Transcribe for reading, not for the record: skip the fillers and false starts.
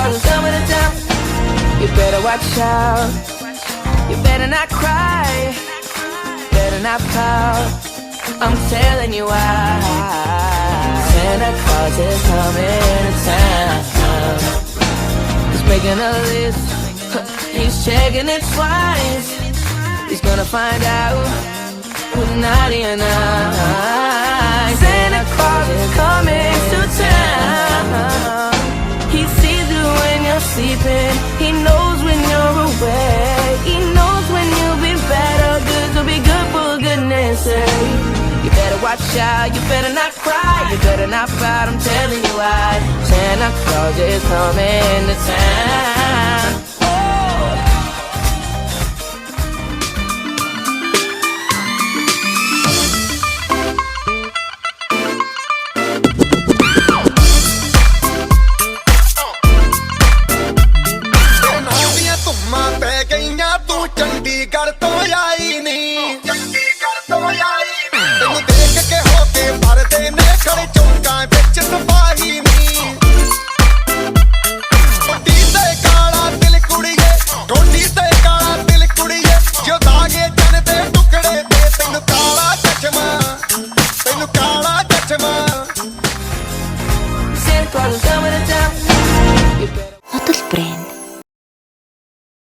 Claus is coming to town. You better watch out. You better not cry. Better not pout. I'm telling you why. Santa Claus is coming to town. He's making a list. He's checking it twice. He's gonna find out who's naughty and nice. Santa Claus is coming to town. He sees you when you're sleeping. He knows when you're awake. He knows when you'll be bad or good. So be good for goodness sake. You better watch out. You better not cry. You better not pout. I'm telling you why. Santa Claus is coming to town.